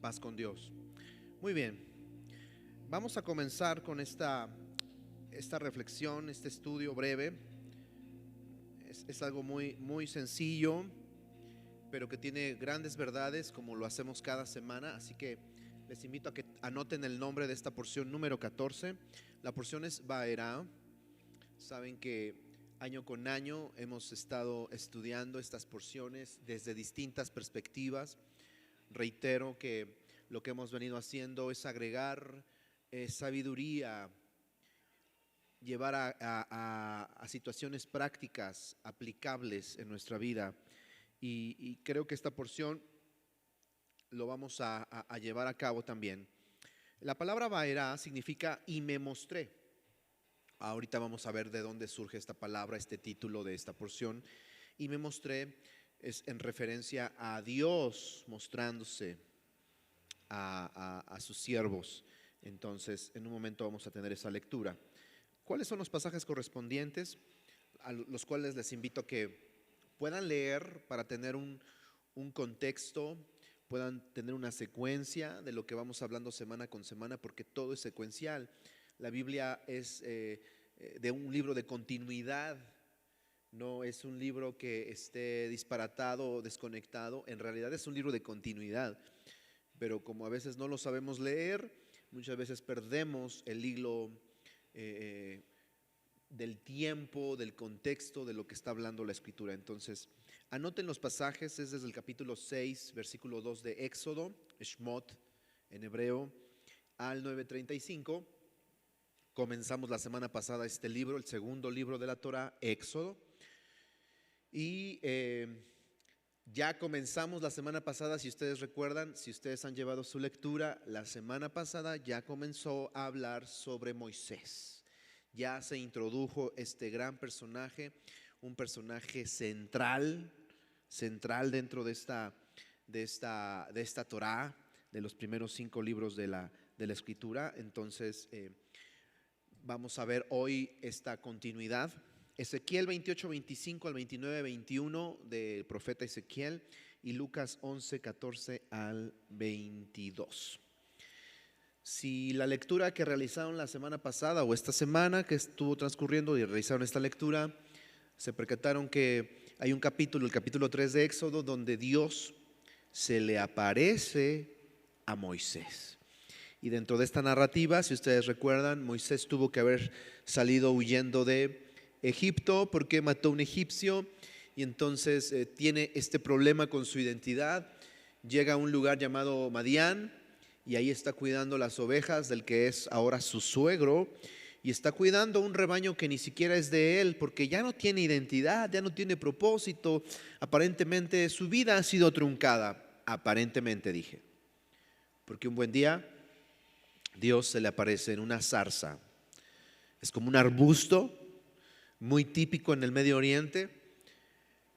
paz con Dios. Muy bien, vamos a comenzar con esta reflexión, este estudio breve. Es algo muy sencillo, pero que tiene grandes verdades, como lo hacemos cada semana. Así que les invito a que anoten el nombre de esta porción número 14. La porción es Vaerá. Saben que año con año hemos estado estudiando estas porciones desde distintas perspectivas. Reitero que lo que hemos venido haciendo es agregar sabiduría, llevar a situaciones prácticas, aplicables en nuestra vida. Y creo que esta porción lo vamos a llevar a cabo también. La palabra Vaerá significa y me mostré. Ahorita vamos a ver de dónde surge esta palabra, este título de esta porción. Y me mostré es en referencia a Dios mostrándose a sus siervos. Entonces, en un momento vamos a tener esa lectura. ¿Cuáles son los pasajes correspondientes? A los cuales les invito a que puedan leer para tener un contexto, puedan tener una secuencia de lo que vamos hablando semana con semana, porque todo es secuencial. La Biblia es de un libro de continuidad, no es un libro que esté disparatado o desconectado. En realidad es un libro de continuidad, pero como a veces no lo sabemos leer, muchas veces perdemos el hilo del tiempo, del contexto, de lo que está hablando la Escritura. Entonces, anoten los pasajes. Es desde el capítulo 6, versículo 2 de Éxodo, Shmot en hebreo, al 9:35. Comenzamos la semana pasada este libro, el segundo libro de la Torá, Éxodo. Y ya comenzamos la semana pasada, si ustedes recuerdan, si ustedes han llevado su lectura, la semana pasada ya comenzó a hablar sobre Moisés. Ya se introdujo este gran personaje, un personaje central dentro de esta Torá, de los primeros 5 libros de la Escritura. Entonces, vamos a ver hoy esta continuidad. Ezequiel 28:25 al 29:21 del profeta Ezequiel y Lucas 11:14 al 22. Si la lectura que realizaron la semana pasada o esta semana que estuvo transcurriendo y realizaron esta lectura, se percataron que hay un capítulo, el capítulo 3 de Éxodo, donde Dios se le aparece a Moisés. Y dentro de esta narrativa, si ustedes recuerdan, Moisés tuvo que haber salido huyendo de Egipto porque mató a un egipcio, y entonces tiene este problema con su identidad. Llega a un lugar llamado Madián y ahí está cuidando las ovejas del que es ahora su suegro, y está cuidando un rebaño que ni siquiera es de él, porque ya no tiene identidad, ya no tiene propósito. Aparentemente su vida ha sido truncada. Aparentemente, dije, porque un buen día Dios se le aparece en una zarza. Es como un arbusto muy típico en el Medio Oriente,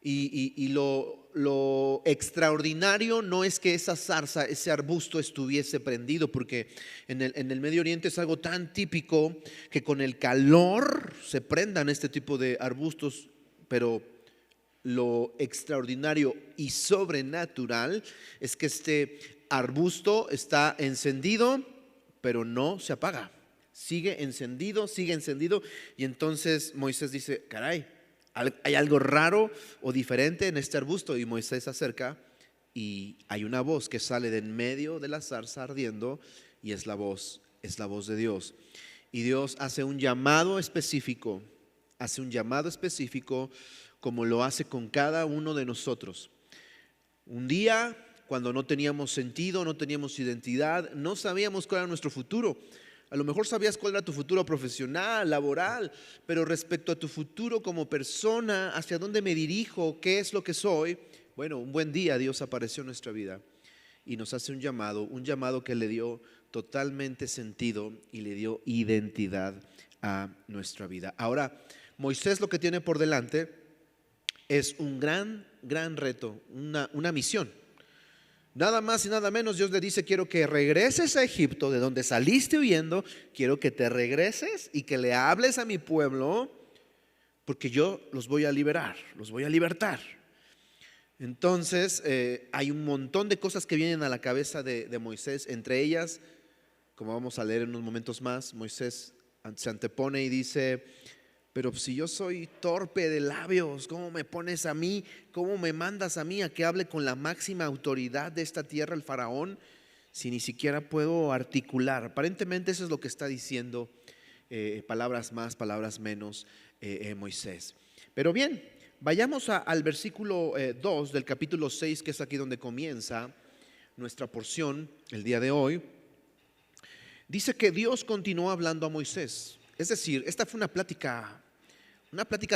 y lo extraordinario no es que esa zarza, ese arbusto estuviese prendido, porque en el Medio Oriente es algo tan típico que con el calor se prendan este tipo de arbustos, pero lo extraordinario y sobrenatural es que este arbusto está encendido, pero no se apaga. Sigue encendido, y entonces Moisés dice: caray, hay algo raro o diferente en este arbusto. Y Moisés se acerca y hay una voz que sale de en medio de la zarza ardiendo, y es la voz de Dios. Y Dios hace un llamado específico, como lo hace con cada uno de nosotros. Un día, cuando no teníamos sentido, no teníamos identidad, no sabíamos cuál era nuestro futuro. A lo mejor sabías cuál era tu futuro profesional, laboral, pero respecto a tu futuro como persona, hacia dónde me dirijo, qué es lo que soy. Bueno, un buen día Dios apareció en nuestra vida y nos hace un llamado que le dio totalmente sentido y le dio identidad a nuestra vida. Ahora, Moisés lo que tiene por delante es un gran reto, una misión. Nada más y nada menos, Dios le dice: quiero que regreses a Egipto, de donde saliste huyendo. Quiero que te regreses y que le hables a mi pueblo, porque yo los voy a liberar, los voy a libertar. Entonces, hay un montón de cosas que vienen a la cabeza de Moisés. Entre ellas, como vamos a leer en unos momentos más, Moisés se antepone y dice: pero si yo soy torpe de labios, ¿cómo me pones a mí? ¿Cómo me mandas a mí a que hable con la máxima autoridad de esta tierra, el faraón, si ni siquiera puedo articular? Aparentemente eso es lo que está diciendo, palabras más, palabras menos, Moisés. Pero bien, vayamos al versículo 2 del capítulo 6, que es aquí donde comienza nuestra porción el día de hoy. Dice que Dios continuó hablando a Moisés. Es decir, esta fue una plática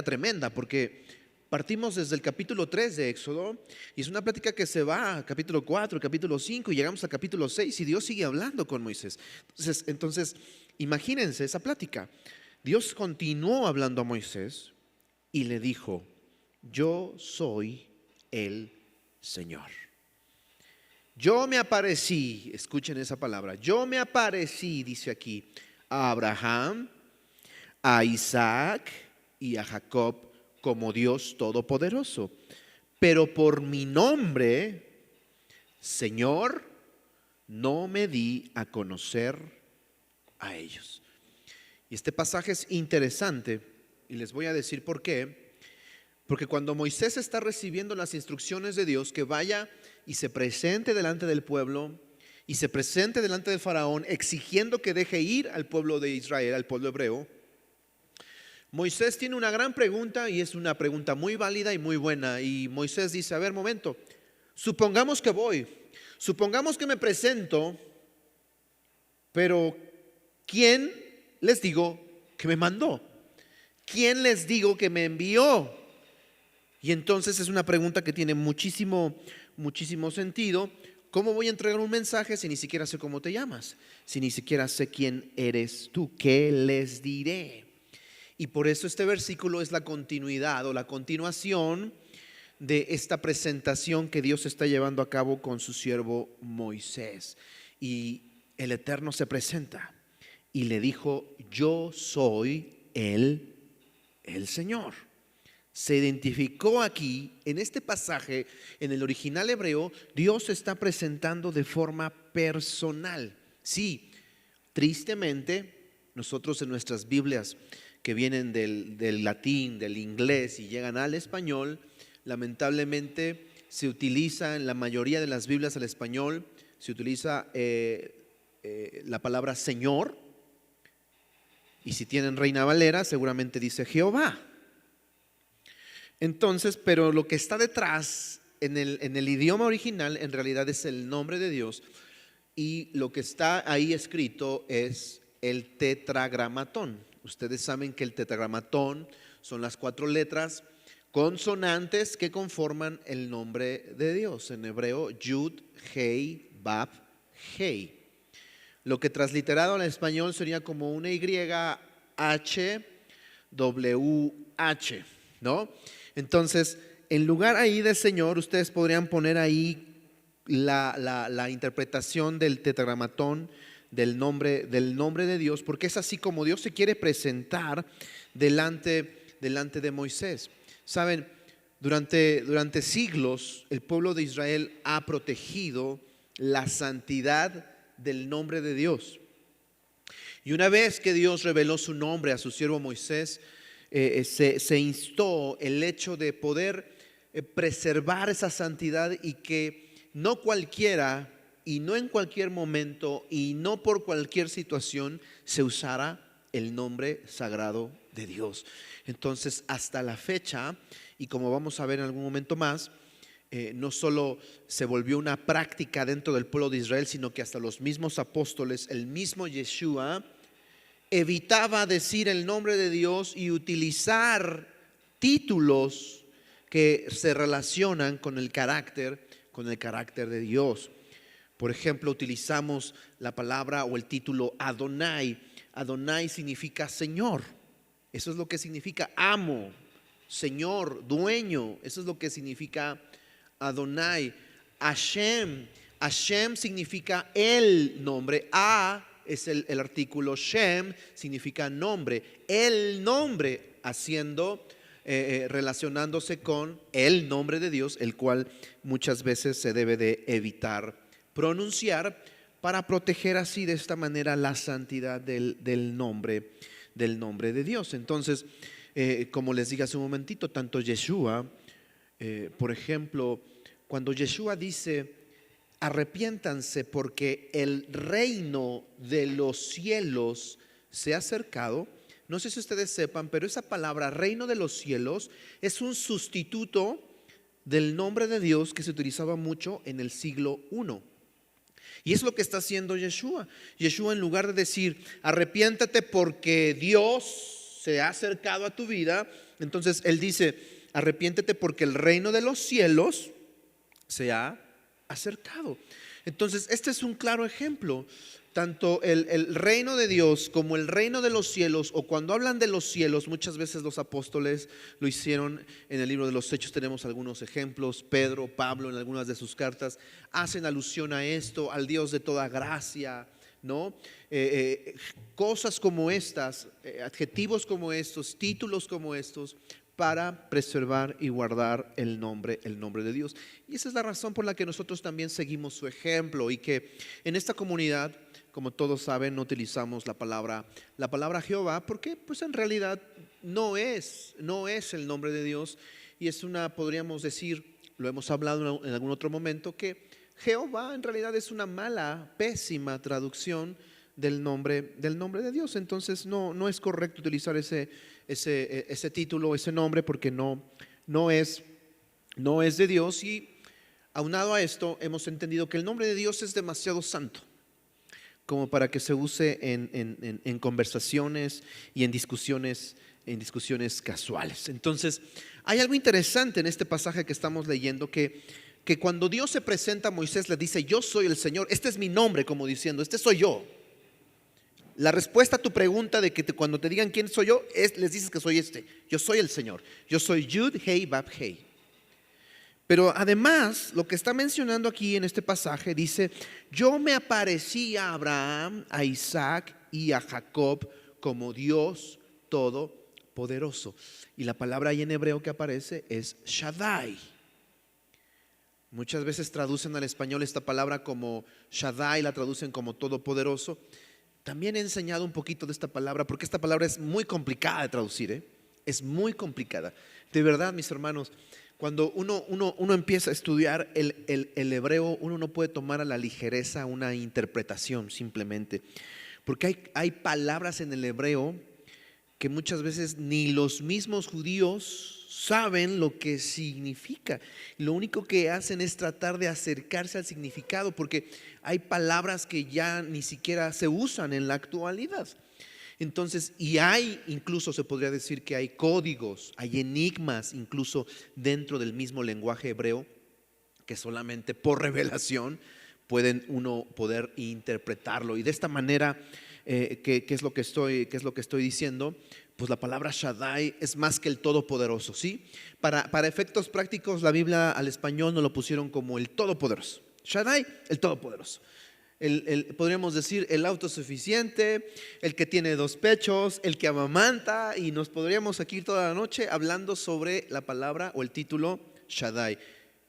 tremenda, porque partimos desde el capítulo 3 de Éxodo y es una plática que se va al capítulo 4, capítulo 5 y llegamos al capítulo 6 y Dios sigue hablando con Moisés. Entonces, imagínense esa plática. Dios continuó hablando a Moisés y le dijo: yo soy el Señor. Yo me aparecí, escuchen esa palabra, yo me aparecí, dice aquí, a Abraham, a Isaac y a Jacob como Dios Todopoderoso, pero por mi nombre, Señor, no me di a conocer a ellos. Y este pasaje es interesante y les voy a decir por qué. Porque cuando Moisés está recibiendo las instrucciones de Dios, que vaya y se presente delante del pueblo y se presente delante del faraón exigiendo que deje ir al pueblo de Israel, al pueblo hebreo, Moisés tiene una gran pregunta y es una pregunta muy válida y muy buena. Y Moisés dice: a ver, momento, supongamos que voy, supongamos que me presento, pero ¿quién les digo que me mandó? ¿Quién les digo que me envió? Y entonces es una pregunta que tiene muchísimo sentido. ¿Cómo voy a entregar un mensaje si ni siquiera sé cómo te llamas? Si ni siquiera sé quién eres tú, ¿qué les diré? Y por eso este versículo es la continuidad o la continuación de esta presentación que Dios está llevando a cabo con su siervo Moisés. Y el Eterno se presenta y le dijo: yo soy el Señor. Se identificó aquí, en este pasaje, en el original hebreo, Dios se está presentando de forma personal. Sí, tristemente, nosotros en nuestras Biblias que vienen del latín, del inglés y llegan al español, lamentablemente se utiliza en la mayoría de las Biblias al español, se utiliza la palabra Señor, y si tienen Reina Valera seguramente dice Jehová. Entonces, pero lo que está detrás en el idioma original en realidad es el nombre de Dios, y lo que está ahí escrito es el tetragramatón. Ustedes saben que el tetragramatón son las 4 letras consonantes que conforman el nombre de Dios. En hebreo, Yud, Hei, Bab, Hei. Lo que transliterado al español sería como una Y, H, W, H, ¿no? Entonces, en lugar ahí de Señor, ustedes podrían poner ahí la interpretación del tetragramatón, del nombre de Dios, porque es así como Dios se quiere presentar delante de Moisés. Saben, durante siglos el pueblo de Israel ha protegido la santidad del nombre de Dios. Y una vez que Dios reveló su nombre a su siervo Moisés, se instó el hecho de poder preservar esa santidad y que no cualquiera y no en cualquier momento y no por cualquier situación se usara el nombre sagrado de Dios. Entonces, hasta la fecha, y como vamos a ver en algún momento más, no solo se volvió una práctica dentro del pueblo de Israel, sino que hasta los mismos apóstoles, el mismo Yeshua, evitaba decir el nombre de Dios y utilizar títulos que se relacionan con el carácter de Dios. Por ejemplo, utilizamos la palabra o el título Adonai. Adonai significa Señor. Eso es lo que significa amo, Señor, dueño. Eso es lo que significa Adonai. Hashem. Hashem significa el nombre. Es el artículo Shem, significa nombre. El nombre, haciendo relacionándose con el nombre de Dios, el cual muchas veces se debe de evitar pronunciar para proteger así de esta manera la santidad del nombre de Dios. Entonces, como les dije hace un momentito, tanto Yeshua, por ejemplo, cuando Yeshua dice: arrepiéntanse porque el reino de los cielos se ha acercado. No sé si ustedes sepan, pero esa palabra reino de los cielos es un sustituto del nombre de Dios que se utilizaba mucho en el siglo I. Y es lo que está haciendo Yeshua. Yeshua, en lugar de decir arrepiéntate porque Dios se ha acercado a tu vida, entonces él dice arrepiéntete porque el reino de los cielos se ha acercado. Entonces este es un claro ejemplo. Tanto el reino de Dios como el reino de los cielos, o cuando hablan de los cielos, muchas veces los apóstoles lo hicieron. En el libro de los Hechos tenemos algunos ejemplos. Pedro, Pablo, en algunas de sus cartas hacen alusión a esto, al Dios de toda gracia, ¿no? Cosas como estas, adjetivos como estos, títulos como estos, para preservar y guardar el nombre de Dios. Y esa es la razón por la que nosotros también seguimos su ejemplo, y que en esta comunidad, como todos saben, no utilizamos la palabra Jehová, porque pues en realidad no es el nombre de Dios, y es podríamos decir, lo hemos hablado en algún otro momento, que Jehová en realidad es una mala, pésima traducción del nombre de Dios. Entonces no es correcto utilizar ese título, ese nombre, porque no es de Dios. Y aunado a esto, hemos entendido que el nombre de Dios es demasiado santo como para que se use en conversaciones y en discusiones casuales. Entonces, hay algo interesante en este pasaje que estamos leyendo, que cuando Dios se presenta a Moisés, le dice: yo soy el Señor, este es mi nombre, como diciendo, este soy yo. La respuesta a tu pregunta de que cuando te digan quién soy yo, les dices que soy yo soy el Señor, yo soy Yud, Hei, Bab, Hei. Pero además, lo que está mencionando aquí en este pasaje dice: yo me aparecí a Abraham, a Isaac y a Jacob como Dios todopoderoso. Y la palabra ahí en hebreo que aparece es Shaddai. Muchas veces traducen al español esta palabra como Shaddai, la traducen como todopoderoso. También he enseñado un poquito de esta palabra, porque esta palabra es muy complicada de traducir, es muy complicada. De verdad, mis hermanos, cuando uno empieza a estudiar el hebreo, uno no puede tomar a la ligereza una interpretación simplemente, porque hay palabras en el hebreo que muchas veces ni los mismos judíos saben lo que significa. Lo único que hacen es tratar de acercarse al significado, porque hay palabras que ya ni siquiera se usan en la actualidad. Entonces, y incluso se podría decir que hay códigos, hay enigmas incluso dentro del mismo lenguaje hebreo, que solamente por revelación uno poder interpretarlo. Y de esta manera, ¿qué es lo que estoy diciendo? Pues la palabra Shaddai es más que el todopoderoso, ¿sí? Para efectos prácticos, la Biblia al español nos lo pusieron como el todopoderoso. Shaddai, el todopoderoso. Podríamos decir el autosuficiente, el que tiene dos pechos, el que amamanta, y nos podríamos aquí ir toda la noche hablando sobre la palabra o el título Shaddai.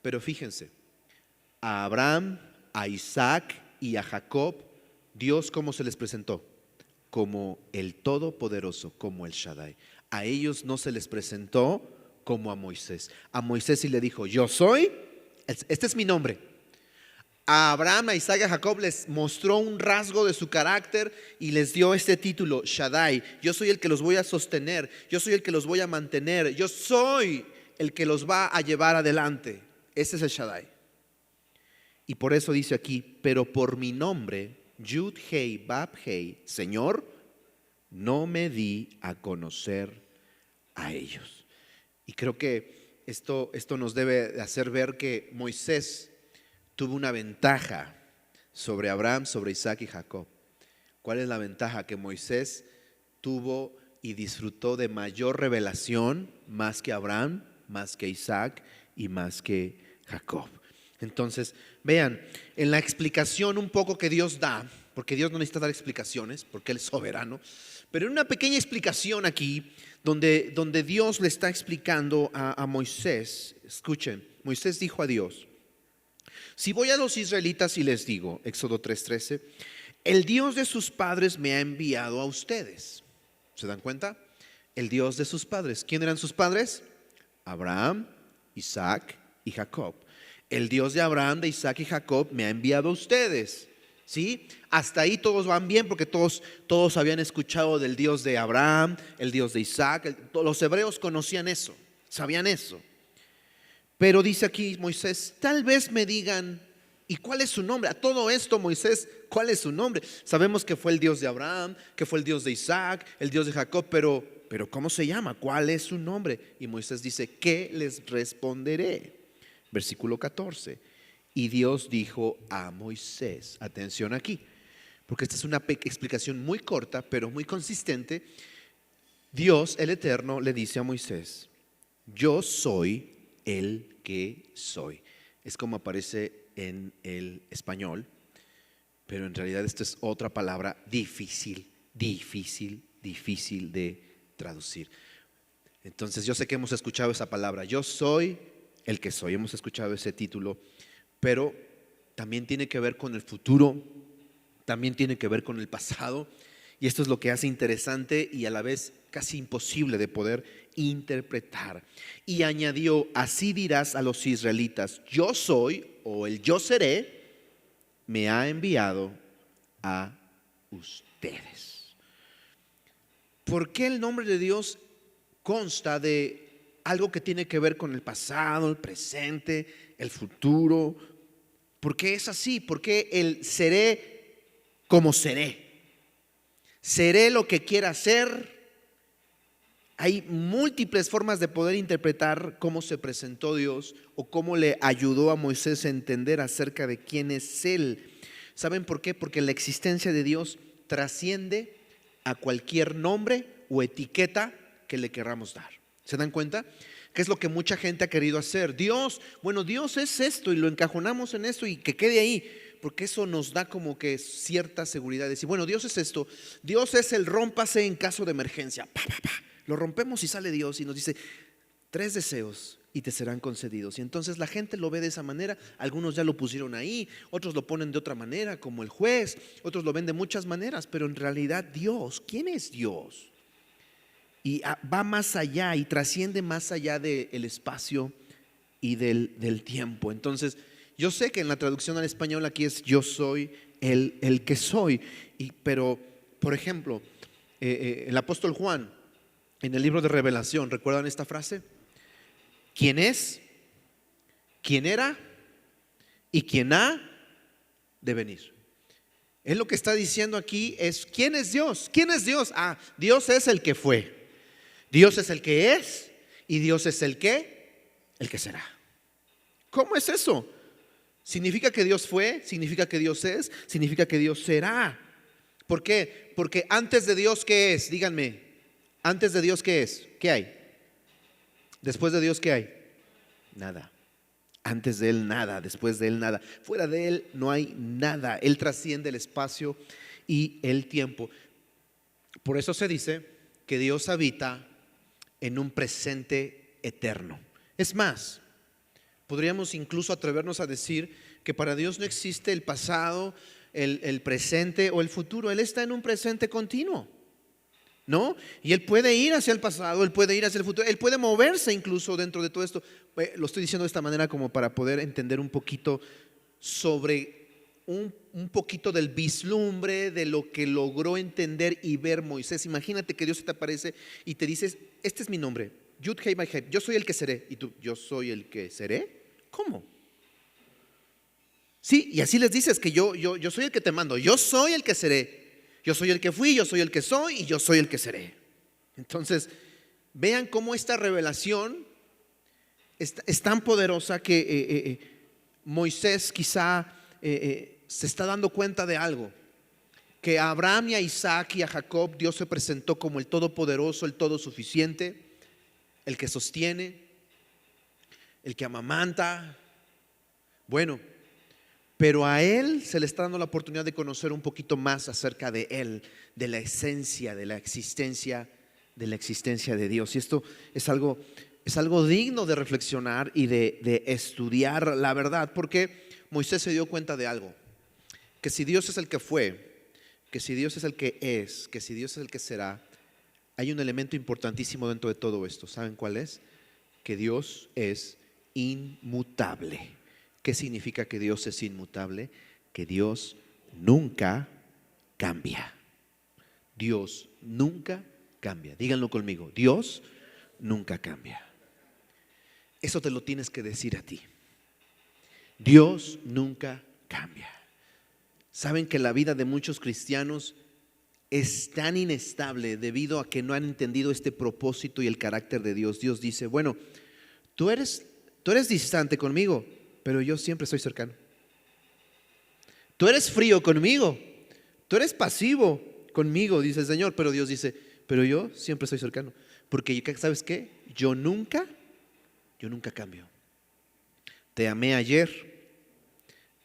Pero fíjense, a Abraham, a Isaac y a Jacob, Dios, ¿cómo se les presentó? Como el Todopoderoso, como el Shaddai. A ellos no se les presentó como a Moisés. A Moisés sí le dijo: yo soy, este es mi nombre. A Abraham, a Isaac y a Jacob les mostró un rasgo de su carácter y les dio este título, Shaddai. Yo soy el que los voy a sostener, yo soy el que los voy a mantener, yo soy el que los va a llevar adelante. Ese es el Shaddai. Y por eso dice aquí: pero por mi nombre, Yud, Hei, Bab, Hei, Señor, no me di a conocer a ellos. Y creo que esto nos debe hacer ver que Moisés tuvo una ventaja sobre Abraham, sobre Isaac y Jacob. ¿Cuál es la ventaja? Que Moisés tuvo y disfrutó de mayor revelación, más que Abraham, más que Isaac y más que Jacob. Entonces, vean, en la explicación un poco que Dios da porque Dios no necesita dar explicaciones, porque Él es soberano, pero en una pequeña explicación aquí, donde Dios le está explicando a Moisés. Escuchen, Moisés dijo a Dios: si voy a los israelitas y les digo, Éxodo 3:13, el Dios de sus padres me ha enviado a ustedes. ¿Se dan cuenta? El Dios de sus padres. ¿Quién eran sus padres? Abraham, Isaac y Jacob. El Dios de Abraham, de Isaac y Jacob me ha enviado a ustedes. ¿Sí? Hasta ahí todos van bien, porque todos habían escuchado del Dios de Abraham, el Dios de Isaac. Los hebreos conocían eso, sabían eso. Pero dice aquí Moisés: tal vez me digan, ¿y cuál es su nombre? A todo esto, Moisés, ¿cuál es su nombre? Sabemos que fue el Dios de Abraham, que fue el Dios de Isaac, el Dios de Jacob, pero ¿cómo se llama? ¿Cuál es su nombre? Y Moisés dice: ¿qué les responderé? Versículo 14. Y Dios dijo a Moisés, atención aquí, porque esta es una explicación muy corta, pero muy consistente. Dios, el Eterno, le dice a Moisés: yo soy el que soy. Es como aparece en el español, pero en realidad esta es otra palabra difícil de traducir. Entonces yo sé que hemos escuchado esa palabra, yo soy el que soy, hemos escuchado ese título, pero también tiene que ver con el futuro, también tiene que ver con el pasado, y esto es lo que hace interesante y a la vez casi imposible de poder interpretar. Y añadió: así dirás a los israelitas, yo soy, o el yo seré, me ha enviado a ustedes. ¿Por qué el nombre de Dios consta de algo que tiene que ver con el pasado, el presente, el futuro? ¿Por qué es así? ¿Por qué el seré como seré? Seré lo que quiera ser. Hay múltiples formas de poder interpretar cómo se presentó Dios o cómo le ayudó a Moisés a entender acerca de quién es Él. ¿Saben por qué? Porque la existencia de Dios trasciende a cualquier nombre o etiqueta que le querramos dar. ¿Se dan cuenta? ¿Qué es lo que mucha gente ha querido hacer? Dios, bueno, Dios es esto y lo encajonamos en esto y que quede ahí, porque eso nos da como que cierta seguridad. Decir, bueno, Dios es esto, Dios es el rómpase en caso de emergencia. Lo rompemos y sale Dios y nos dice: 3 deseos y te serán concedidos. Y entonces la gente lo ve de esa manera. Algunos ya lo pusieron ahí, otros lo ponen de otra manera, como el juez, otros lo ven de muchas maneras, pero en realidad Dios, ¿quién es Dios? Y va más allá y trasciende más allá del espacio y del tiempo. Entonces yo sé que en la traducción al español aquí es: yo soy el que soy. Pero por ejemplo, el apóstol Juan en el libro de Revelación, ¿recuerdan esta frase? ¿Quién es? ¿Quién era? ¿Y quién ha de venir? Él lo que está diciendo aquí es: ¿quién es Dios? ¿Quién es Dios? Dios es el que fue, Dios es el que es, y Dios es el que será. ¿Cómo es eso? ¿Significa que Dios fue? ¿Significa que Dios es? ¿Significa que Dios será? ¿Por qué? Porque antes de Dios, ¿qué es? Díganme, antes de Dios, ¿qué es? ¿Qué hay? Después de Dios, ¿qué hay? Nada. Antes de Él nada, después de Él nada. Fuera de Él no hay nada. Él trasciende el espacio y el tiempo. Por eso se dice que Dios habita en un presente eterno. Es más, podríamos incluso atrevernos a decir que para Dios no existe el pasado, el presente o el futuro. Él está en un presente continuo, ¿no? Y Él puede ir hacia el pasado, Él puede ir hacia el futuro, Él puede moverse incluso dentro de todo esto. Lo estoy diciendo de esta manera como para poder entender un poquito sobre un poquito del vislumbre de lo que logró entender y ver Moisés. Imagínate que Dios te aparece y te dice: este es mi nombre, Yud Hei Vay Hei, yo soy el que seré. Y tú: yo soy el que seré. ¿Cómo? Sí, y así les dices que yo soy el que te mando, yo soy el que seré. Yo soy el que fui, yo soy el que soy y yo soy el que seré. Entonces, vean cómo esta revelación es tan poderosa que Moisés quizá se está dando cuenta de algo. Que a Abraham y a Isaac y a Jacob Dios se presentó como el todopoderoso, el todosuficiente, el que sostiene, el que amamanta. Bueno, pero a él se le está dando la oportunidad de conocer un poquito más acerca de él, de la esencia, de la existencia de Dios. Y esto es algo digno de reflexionar y de estudiar la verdad, porque Moisés se dio cuenta de algo, que si Dios es el que fue, que si Dios es el que es, que si Dios es el que será, hay un elemento importantísimo dentro de todo esto. ¿Saben cuál es? Que Dios es inmutable. ¿Qué significa que Dios es inmutable? Que Dios nunca cambia. Dios nunca cambia. Díganlo conmigo. Dios nunca cambia. Eso te lo tienes que decir a ti. Dios nunca cambia. ¿Saben que la vida de muchos cristianos es tan inestable debido a que no han entendido este propósito y el carácter de Dios? Dios dice, bueno, tú eres distante conmigo, pero yo siempre soy cercano. Tú eres frío conmigo, tú eres pasivo conmigo, dice el Señor, pero Dios dice, pero yo siempre soy cercano. Porque ¿sabes qué? Yo nunca cambio. Te amé ayer,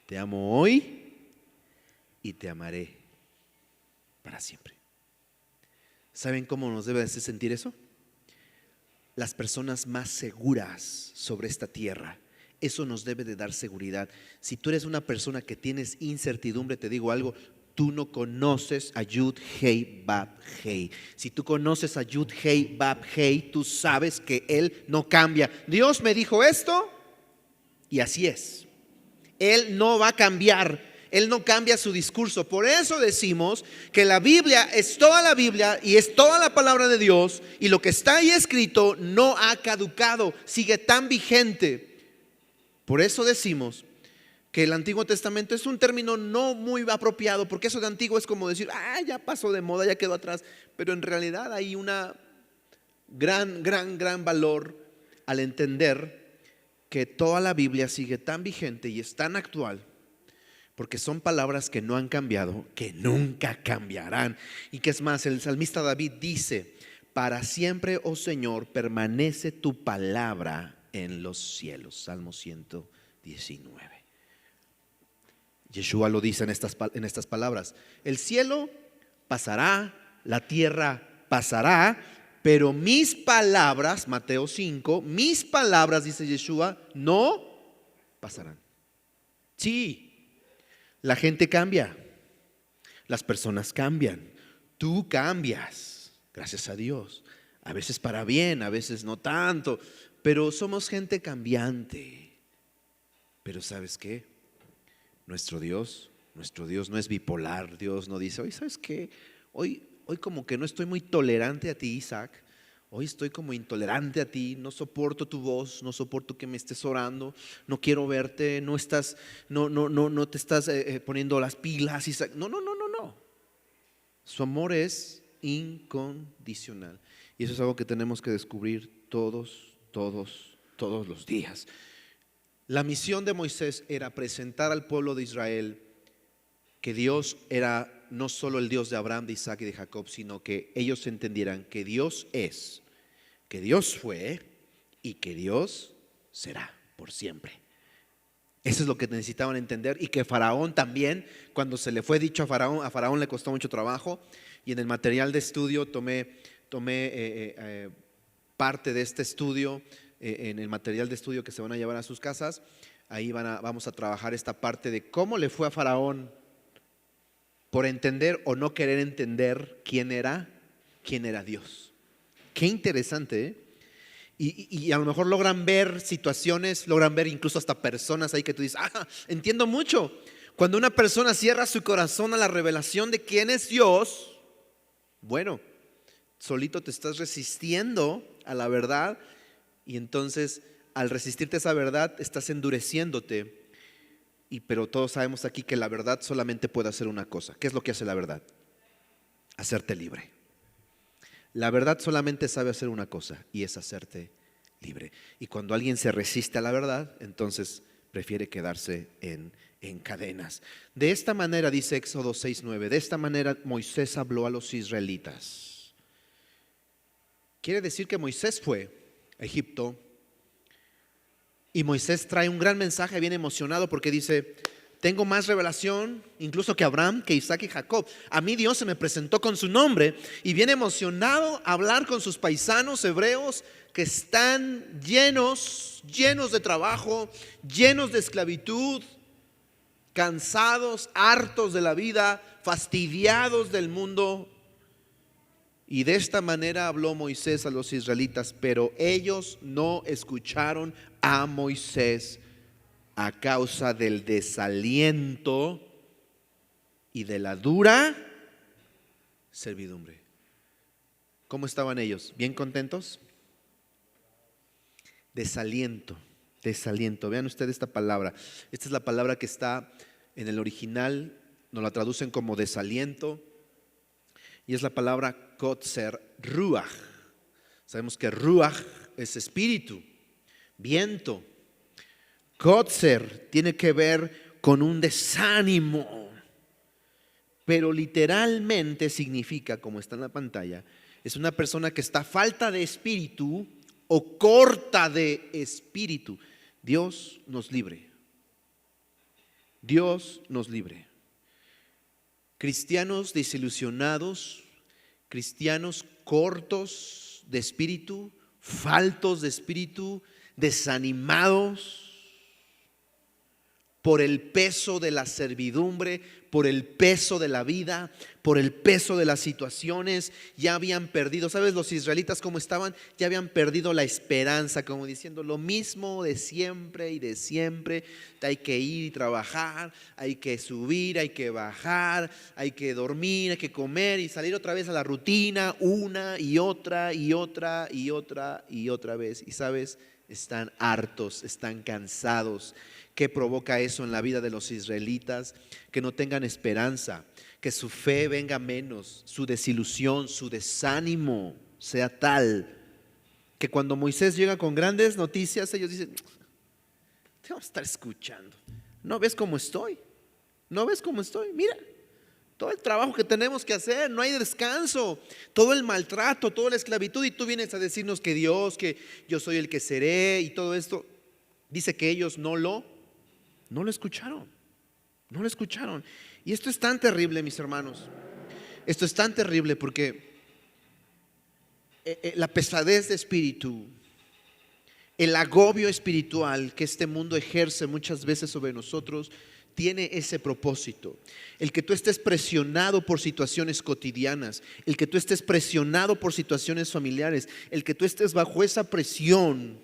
te amo hoy y te amaré para siempre. ¿Saben cómo nos debe hacer sentir eso? Las personas más seguras sobre esta tierra. Eso nos debe de dar seguridad. Si tú eres una persona que tienes incertidumbre, te digo algo, tú no conoces a Yud Hei Bab Hei. Si tú conoces a Yud Hei Bab Hei, tú sabes que Él no cambia. Dios me dijo esto y así es. Él no va a cambiar. Él no cambia su discurso. Por eso decimos que la Biblia es toda la Biblia y es toda la palabra de Dios, y lo que está ahí escrito no ha caducado, sigue tan vigente. Por eso decimos que el Antiguo Testamento es un término no muy apropiado, porque eso de antiguo es como decir, ya pasó de moda, ya quedó atrás. Pero en realidad hay una gran valor al entender que toda la Biblia sigue tan vigente y es tan actual, porque son palabras que no han cambiado, que nunca cambiarán. Y que es más, el salmista David dice, para siempre, oh Señor, permanece tu palabra en los cielos. Salmo 119. Yeshua lo dice en estas palabras: el cielo pasará, la tierra pasará, pero mis palabras, Mateo 5, mis palabras, dice Yeshua, no pasarán. Sí, la gente cambia, las personas cambian, tú cambias, gracias a Dios, a veces para bien, a veces no tanto, pero somos gente cambiante. Pero ¿sabes qué? Nuestro Dios no es bipolar. Dios no dice, hoy ¿sabes qué? Hoy como que no estoy muy tolerante a ti, Isaac. Hoy estoy como intolerante a ti, no soporto tu voz, no soporto que me estés orando, no quiero verte, no te estás poniendo las pilas, Isaac. No. Su amor es incondicional. Y eso es algo que tenemos que descubrir todos los días. La misión de Moisés era presentar al pueblo de Israel que Dios era no solo el Dios de Abraham, de Isaac y de Jacob, sino que ellos entendieran que Dios es, que Dios fue y que Dios será por siempre. Eso es lo que necesitaban entender, y que Faraón también, cuando se le fue dicho a Faraón le costó mucho trabajo. Y en el material de estudio tomé parte de este estudio, en el material de estudio que se van a llevar a sus casas. Ahí vamos a trabajar esta parte de cómo le fue a Faraón por entender o no querer entender quién era Dios. Qué interesante, ¿eh? Y a lo mejor logran ver situaciones, logran ver incluso hasta personas ahí que tú dices, entiendo mucho. Cuando una persona cierra su corazón a la revelación de quién es Dios, bueno, solito te estás resistiendo a la verdad, y entonces al resistirte a esa verdad estás endureciéndote. Pero todos sabemos aquí que la verdad solamente puede hacer una cosa. ¿Qué es lo que hace la verdad? Hacerte libre. La verdad solamente sabe hacer una cosa, y es hacerte libre. Y cuando alguien se resiste a la verdad, entonces prefiere quedarse en cadenas. De esta manera, dice Éxodo 6:9, de esta manera Moisés habló a los israelitas. Quiere decir que Moisés fue a Egipto, y Moisés trae un gran mensaje, bien emocionado, porque dice, Tengo más revelación incluso que Abraham, que Isaac y Jacob. A mí Dios se me presentó con su nombre y viene emocionado a hablar con sus paisanos hebreos que están llenos de trabajo, llenos de esclavitud, cansados, hartos de la vida, fastidiados del mundo. Y de esta manera habló Moisés a los israelitas, pero ellos no escucharon a Moisés a causa del desaliento y de la dura servidumbre. ¿Cómo estaban ellos? ¿Bien contentos? Desaliento. Vean ustedes esta palabra. Esta es la palabra que está en el original, nos la traducen como desaliento, y es la palabra kotzer ruach. Sabemos que ruach es espíritu, viento. Kotzer tiene que ver con un desánimo, pero literalmente significa, como está en la pantalla, es una persona que está falta de espíritu o corta de espíritu. Dios nos libre. Dios nos libre. Cristianos desilusionados, cristianos cortos de espíritu, faltos de espíritu, desanimados por el peso de la servidumbre, por el peso de la vida, por el peso de las situaciones. Ya habían perdido, ¿sabes los israelitas cómo estaban? Ya habían perdido la esperanza, como diciendo lo mismo de siempre y de siempre. Hay que ir y trabajar, hay que subir, hay que bajar, hay que dormir, hay que comer y salir otra vez a la rutina, una y otra y otra y otra y otra vez. Y sabes, están hartos, están cansados. ¿Qué provoca eso en la vida de los israelitas? Que no tengan esperanza, que su fe venga menos, su desilusión, su desánimo sea tal que cuando Moisés llega con grandes noticias, ellos dicen: te vamos a estar escuchando. ¿No ves cómo estoy? ¿No ves cómo estoy? Mira, todo el trabajo que tenemos que hacer, no hay descanso, todo el maltrato, toda la esclavitud, y tú vienes a decirnos que Dios, que yo soy el que seré y todo esto. Dice que ellos no lo escucharon. No lo escucharon. Y esto es tan terrible, mis hermanos. Esto es tan terrible porque la pesadez de espíritu, el agobio espiritual que este mundo ejerce muchas veces sobre nosotros, tiene ese propósito. El que tú estés presionado por situaciones cotidianas, el que tú estés presionado por situaciones familiares, el que tú estés bajo esa presión.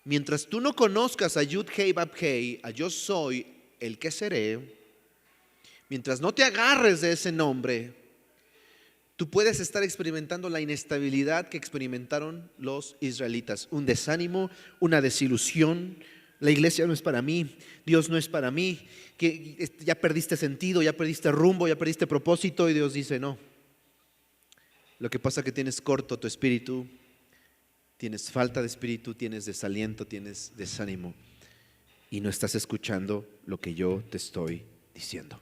Mientras tú no conozcas a Yud Hei Bab Hei, a yo soy el que seré, mientras no te agarres de ese nombre, tú puedes estar experimentando la inestabilidad que experimentaron los israelitas. Un desánimo, una desilusión. La iglesia no es para mí, Dios no es para mí, que ya perdiste sentido, ya perdiste rumbo, ya perdiste propósito. Y Dios dice: no, lo que pasa es que tienes corto tu espíritu, tienes falta de espíritu, tienes desaliento, tienes desánimo y no estás escuchando lo que yo te estoy diciendo.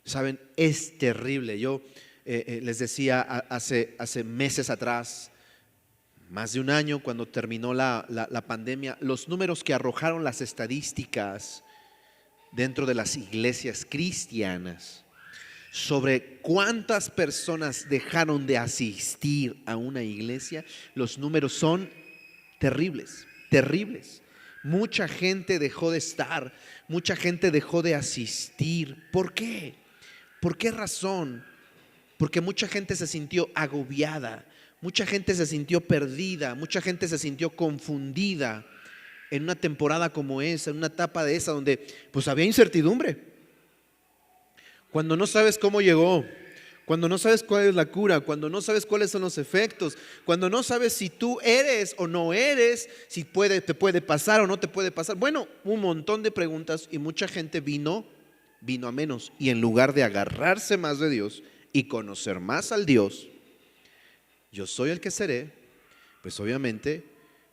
Saben, es terrible. Yo les decía hace meses atrás, más de un año, cuando terminó la pandemia, los números que arrojaron las estadísticas dentro de las iglesias cristianas sobre cuántas personas dejaron de asistir a una iglesia, los números son terribles, terribles. Mucha gente dejó de estar, mucha gente dejó de asistir. ¿Por qué? ¿Por qué razón? Porque mucha gente se sintió agobiada, mucha gente se sintió perdida, mucha gente se sintió confundida en una temporada como esa, en una etapa de esa donde pues había incertidumbre. Cuando no sabes cómo llegó, cuando no sabes cuál es la cura, cuando no sabes cuáles son los efectos, cuando no sabes si tú eres o no eres, si te puede pasar o no te puede pasar. Bueno, un montón de preguntas, y mucha gente vino a menos. Y en lugar de agarrarse más de Dios y conocer más al Dios, yo soy el que seré, pues obviamente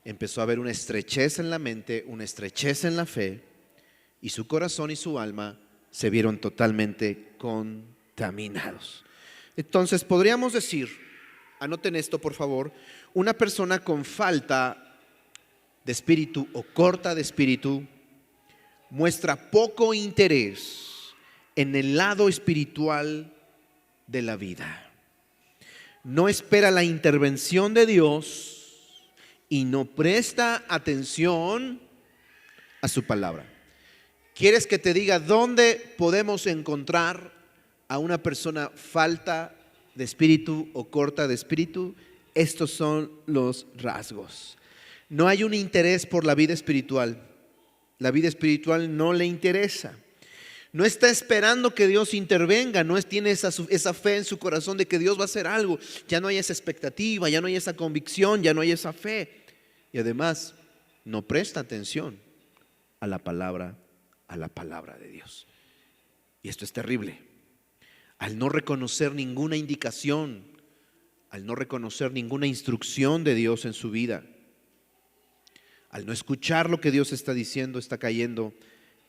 empezó a haber una estrechez en la mente, una estrechez en la fe, y su corazón y su alma se vieron totalmente contaminados. Entonces podríamos decir, anoten esto por favor, una persona con falta de espíritu o corta de espíritu muestra poco interés en el lado espiritual de la vida. No espera la intervención de Dios y no presta atención a su palabra. ¿Quieres que te diga dónde podemos encontrar a una persona falta de espíritu o corta de espíritu? Estos son los rasgos. No hay un interés por la vida espiritual. La vida espiritual no le interesa. No está esperando que Dios intervenga, no tiene esa fe en su corazón de que Dios va a hacer algo. Ya no hay esa expectativa, ya no hay esa convicción, ya no hay esa fe. Y además, no presta atención a la palabra de Dios. Y esto es terrible. Al no reconocer ninguna indicación, al no reconocer ninguna instrucción de Dios en su vida, al no escuchar lo que Dios está diciendo, está cayendo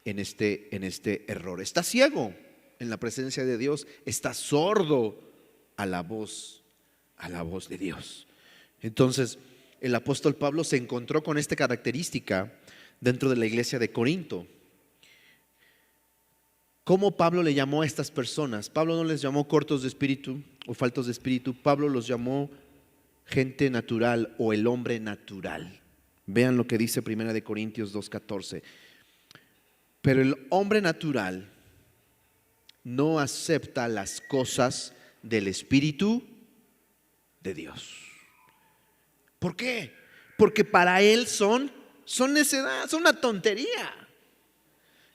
en este error. Está ciego en la presencia de Dios, está sordo a la voz de Dios. Entonces, el apóstol Pablo se encontró con esta característica dentro de la iglesia de Corinto. ¿Cómo Pablo le llamó a estas personas? Pablo no les llamó cortos de espíritu o faltos de espíritu. Pablo los llamó gente natural o el hombre natural. Vean lo que dice 1 Corintios 2:14. Pero el hombre natural no acepta las cosas del Espíritu de Dios. ¿Por qué? Porque para él son necedad, son una tontería.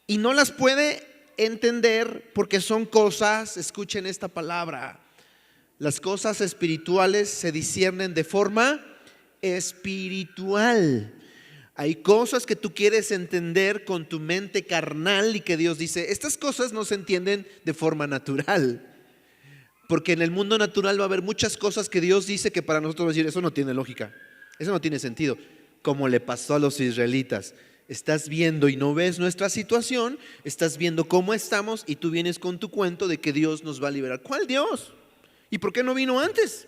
Y no las puede entender porque son cosas, escuchen esta palabra, las cosas espirituales se disciernen de forma espiritual. Hay cosas que tú quieres entender con tu mente carnal y que Dios dice, estas cosas no se entienden de forma natural. Porque en el mundo natural va a haber muchas cosas que Dios dice que para nosotros decir, eso no tiene lógica, eso no tiene sentido. Como le pasó a los israelitas. Estás viendo y no ves nuestra situación, estás viendo cómo estamos y tú vienes con tu cuento de que Dios nos va a liberar. ¿Cuál Dios? ¿Y por qué no vino antes?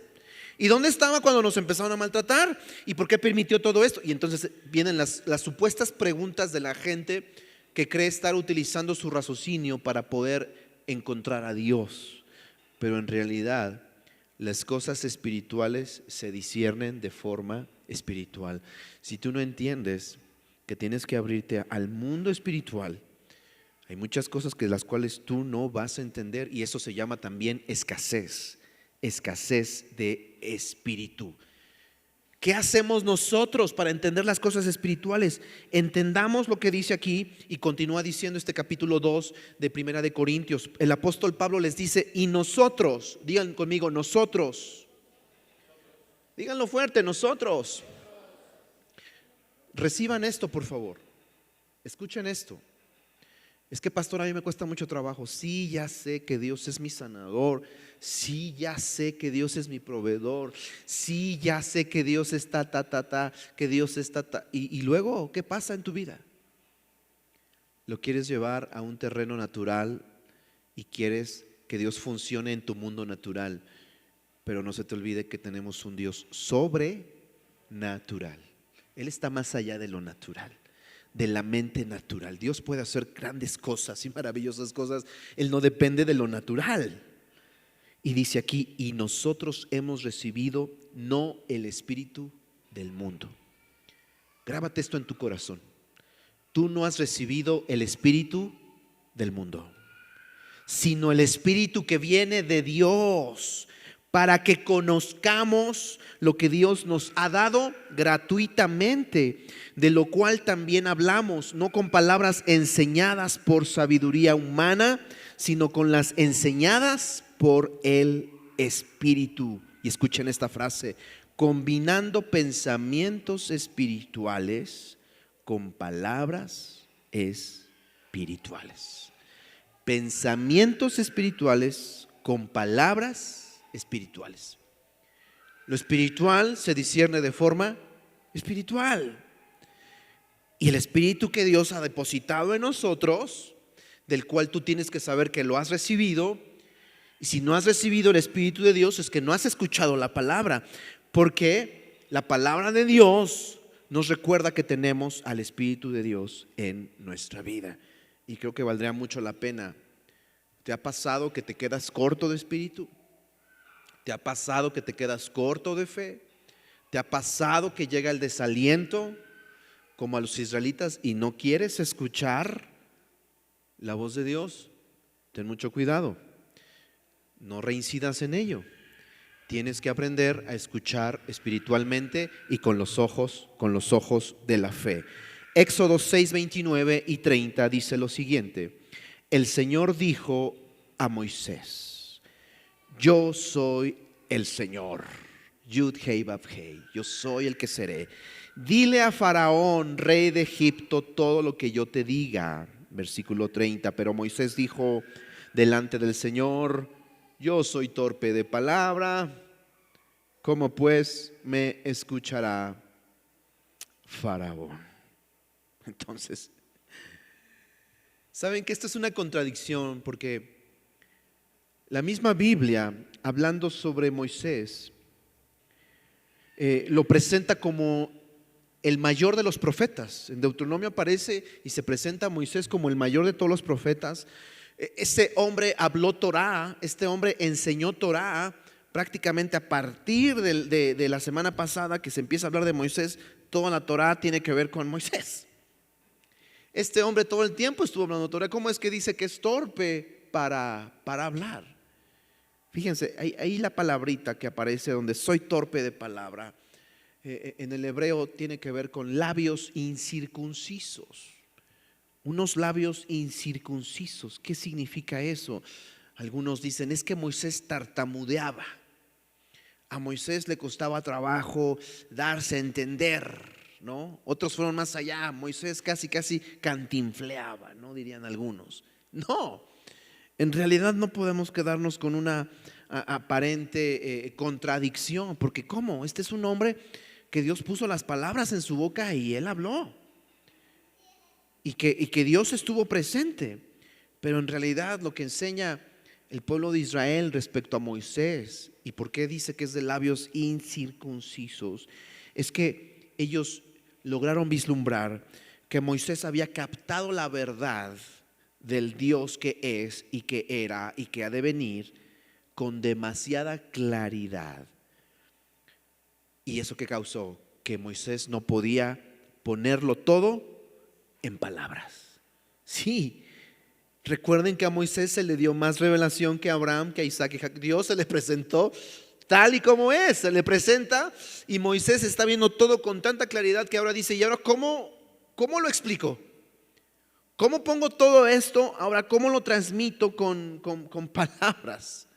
¿Y dónde estaba cuando nos empezaron a maltratar? ¿Y por qué permitió todo esto? Y entonces vienen las supuestas preguntas de la gente que cree estar utilizando su raciocinio para poder encontrar a Dios. Pero en realidad las cosas espirituales se disciernen de forma espiritual. Si tú no entiendes que tienes que abrirte al mundo espiritual, hay muchas cosas que las cuales tú no vas a entender y eso se llama también escasez de espíritu. ¿Qué hacemos nosotros para entender las cosas espirituales? Entendamos lo que dice aquí y continúa diciendo este capítulo 2 de 1 Corintios. El apóstol Pablo les dice, y nosotros, digan conmigo, nosotros. Díganlo fuerte, nosotros. Reciban esto, por favor. Escuchen esto. Es que pastor, a mí me cuesta mucho trabajo. Sí, ya sé que Dios es mi sanador. Sí, ya sé que Dios es mi proveedor. Sí, ya sé que Dios está que Dios está y luego, ¿qué pasa en tu vida? Lo quieres llevar a un terreno natural y quieres que Dios funcione en tu mundo natural. Pero no se te olvide que tenemos un Dios sobrenatural. Él está más allá de lo natural, de la mente natural. Dios puede hacer grandes cosas y maravillosas cosas. Él no depende de lo natural. Y dice aquí, y nosotros hemos recibido no el espíritu del mundo. Grábate esto en tu corazón. Tú no has recibido el espíritu del mundo, sino el espíritu que viene de Dios, para que conozcamos lo que Dios nos ha dado gratuitamente, de lo cual también hablamos, no con palabras enseñadas por sabiduría humana, sino con las enseñadas por el Espíritu. Y escuchen esta frase, combinando pensamientos espirituales con palabras espirituales. Pensamientos espirituales con palabras espirituales. Lo espiritual se discierne de forma espiritual. Y el espíritu que Dios ha depositado en nosotros, del cual tú tienes que saber que lo has recibido. Y si no has recibido el espíritu de Dios, es que no has escuchado la palabra, porque la palabra de Dios nos recuerda que tenemos al espíritu de Dios en nuestra vida. y creo que valdría mucho la pena. ¿Te ha pasado que te quedas corto de espíritu? ¿Te ha pasado que te quedas corto de fe? ¿Te ha pasado que llega el desaliento como a los israelitas y no quieres escuchar la voz de Dios? Ten mucho cuidado, no reincidas en ello. Tienes que aprender a escuchar espiritualmente y con los ojos de la fe. Éxodo 6, 29 y 30 dice lo siguiente: el Señor dijo a Moisés, yo soy el Señor, Yud Hei Vav Hei, yo soy el que seré. Dile a Faraón, rey de Egipto, todo lo que yo te diga. Versículo 30, pero Moisés dijo delante del Señor, yo soy torpe de palabra, ¿cómo pues me escuchará Faraón? Entonces, saben que esto es una contradicción, porque la misma Biblia, hablando sobre Moisés, lo presenta como el mayor de los profetas. En Deuteronomio aparece y se presenta a Moisés como el mayor de todos los profetas. Este hombre habló Torá, este hombre enseñó Torá. Prácticamente a partir de la semana pasada que se empieza a hablar de Moisés, toda la Torá tiene que ver con Moisés. Este hombre todo el tiempo estuvo hablando Torá. ¿Cómo es que dice que es torpe para hablar? Fíjense, ahí la palabrita que aparece donde soy torpe de palabra, en el hebreo tiene que ver con labios incircuncisos. Unos labios incircuncisos. ¿Qué significa eso? Algunos dicen, es que Moisés tartamudeaba. A Moisés le costaba trabajo darse a entender, ¿no? Otros fueron más allá. Moisés casi cantinfleaba, ¿no? Dirían algunos. No, en realidad no podemos quedarnos con una aparente contradicción, porque ¿cómo? Este es un hombre que Dios puso las palabras en su boca y él habló. Y que Dios estuvo presente. Pero en realidad lo que enseña el pueblo de Israel respecto a Moisés, y por qué dice que es de labios incircuncisos, es que ellos lograron vislumbrar que Moisés había captado la verdad del Dios que es y que era y que ha de venir con demasiada claridad. Y eso que causó que Moisés no podía ponerlo todo en palabras. Sí, recuerden que a Moisés se le dio más revelación que a Abraham, que a Isaac y Jacob. Dios se le presentó tal y como es, se le presenta, y Moisés está viendo todo con tanta claridad que ahora dice, ¿y ahora cómo lo explico? ¿Cómo pongo todo esto? Ahora, ¿cómo lo transmito con palabras?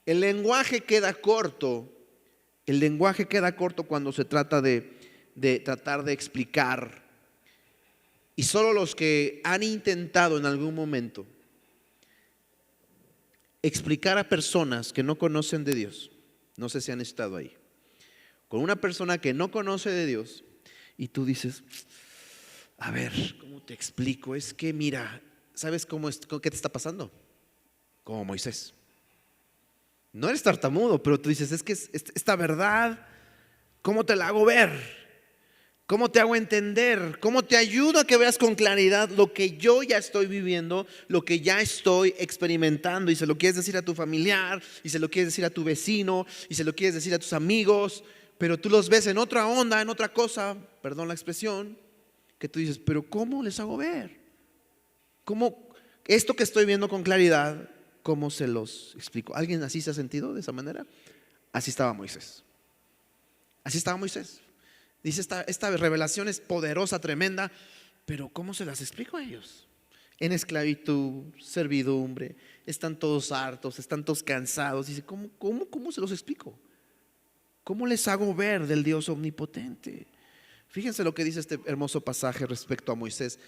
El lenguaje queda corto. El lenguaje queda corto cuando se trata de tratar de explicar. Y solo los que han intentado en algún momento explicar a personas que no conocen de Dios, no sé si han estado ahí, con una persona que no conoce de Dios, y tú dices, a ver, ¿cómo te explico? Es que mira, ¿sabes qué te está pasando? Como Moisés. No eres tartamudo, pero tú dices, es que esta verdad, ¿cómo te la hago ver? ¿Cómo te hago entender? ¿Cómo te ayudo a que veas con claridad lo que yo ya estoy viviendo, lo que ya estoy experimentando? Y se lo quieres decir a tu familiar, y se lo quieres decir a tu vecino, y se lo quieres decir a tus amigos, pero tú los ves en otra onda, en otra cosa, perdón la expresión, que tú dices, pero ¿cómo les hago ver? ¿Cómo esto que estoy viendo con claridad, cómo se los explico? ¿Alguien así se ha sentido de esa manera? Así estaba Moisés. Así estaba Moisés. Dice, esta revelación es poderosa, tremenda, pero ¿cómo se las explico a ellos? En esclavitud, servidumbre, están todos hartos, están todos cansados. Dice, ¿cómo se los explico? ¿Cómo les hago ver del Dios omnipotente? Fíjense lo que dice este hermoso pasaje respecto a Moisés,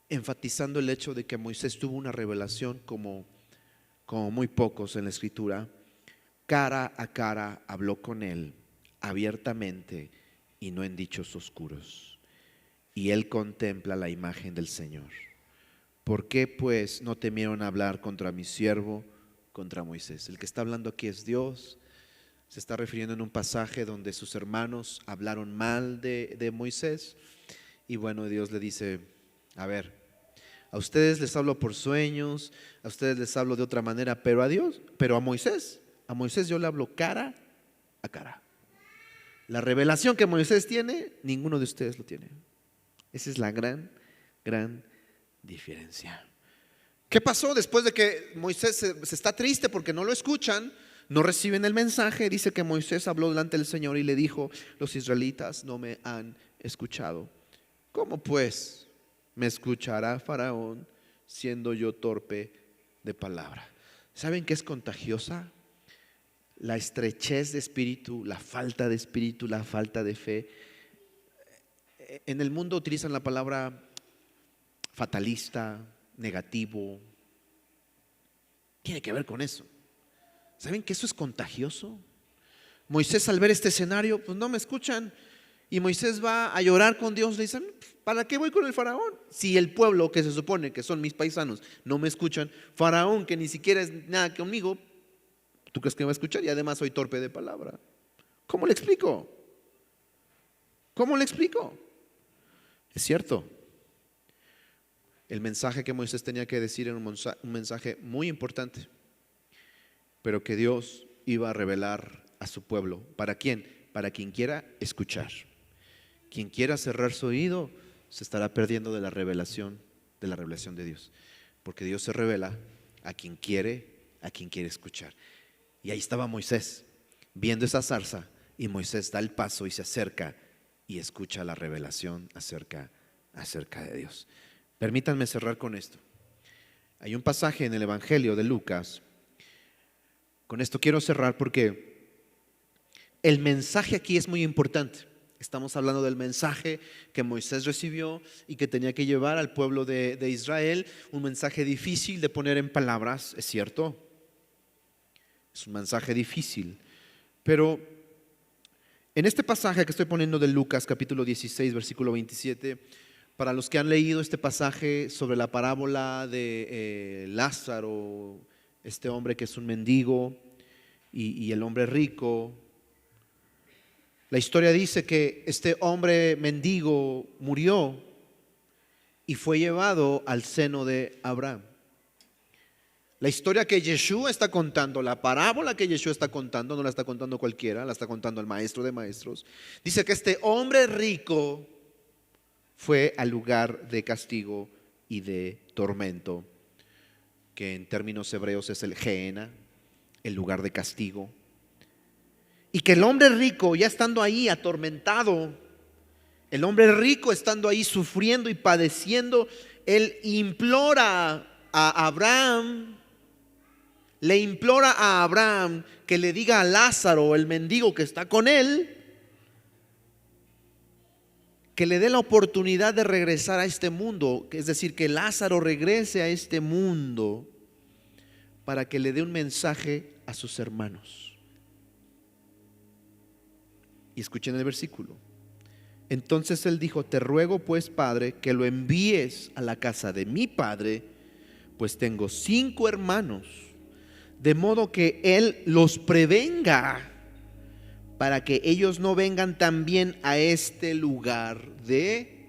enfatizando el hecho de que Moisés tuvo una revelación como muy pocos en la Escritura. Cara a cara habló con él abiertamente y no en dichos oscuros. Y él contempla la imagen del Señor. ¿Por qué pues no temieron hablar contra mi siervo, contra Moisés? El que está hablando aquí es Dios. Se está refiriendo en un pasaje donde sus hermanos hablaron mal de Moisés. Y bueno, Dios le dice, a ver, A ustedes les hablo por sueños, a ustedes les hablo de otra manera, pero a Moisés yo le hablo cara a cara. La revelación que Moisés tiene, ninguno de ustedes lo tiene. Esa es la gran diferencia. ¿Qué pasó después de que Moisés se está triste porque no lo escuchan? No reciben el mensaje. Dice que Moisés habló delante del Señor y le dijo: los israelitas no me han escuchado. ¿Cómo pues me escuchará Faraón siendo yo torpe de palabra? ¿Saben qué es contagiosa? La estrechez de espíritu, la falta de espíritu, la falta de fe. En el mundo utilizan la palabra fatalista, negativo. Tiene que ver con eso. ¿Saben que eso es contagioso? Moisés, al ver este escenario, pues no me escuchan. Y Moisés va a llorar con Dios. Le dicen: ¿para qué voy con el faraón? Si el pueblo, que se supone que son mis paisanos, no me escuchan, faraón, que ni siquiera es nada conmigo, ¿tú crees que me va a escuchar? Y además soy torpe de palabra. ¿Cómo le explico? ¿Cómo le explico? Es cierto. El mensaje que Moisés tenía que decir era un mensaje muy importante, pero que Dios iba a revelar a su pueblo. ¿Para quién? Para quien quiera escuchar. Quien quiera cerrar su oído se estará perdiendo de la revelación de Dios, porque Dios se revela a quien quiere escuchar. Y ahí estaba Moisés viendo esa zarza, y Moisés da el paso y se acerca y escucha la revelación acerca de Dios. Permítanme cerrar con esto. Hay un pasaje en el Evangelio de Lucas. Con esto quiero cerrar porque el mensaje aquí es muy importante. Estamos hablando del mensaje que Moisés recibió y que tenía que llevar al pueblo de Israel. Un mensaje difícil de poner en palabras, es cierto. Es un mensaje difícil. Pero en este pasaje que estoy poniendo de Lucas capítulo 16 versículo 27, para los que han leído este pasaje sobre la parábola de Lázaro, este hombre que es un mendigo, y el hombre rico, la historia dice que este hombre mendigo murió y fue llevado al seno de Abraham. La historia que Yeshua está contando, la parábola que Yeshua está contando, no la está contando cualquiera, la está contando el maestro de maestros. Dice que este hombre rico fue al lugar de castigo y de tormento, que en términos hebreos es el Gehenna, el lugar de castigo. Y que el hombre rico, ya estando ahí atormentado, el hombre rico estando ahí sufriendo y padeciendo, él implora a Abraham, le implora a Abraham que le diga a Lázaro, el mendigo que está con él, que le dé la oportunidad de regresar a este mundo, es decir, que Lázaro regrese a este mundo para que le dé un mensaje a sus hermanos. Y escuchen el versículo. Entonces él dijo: te ruego pues, Padre, que lo envíes a la casa de mi padre, pues tengo 5 hermanos, de modo que él los prevenga, para que ellos no vengan también a este lugar de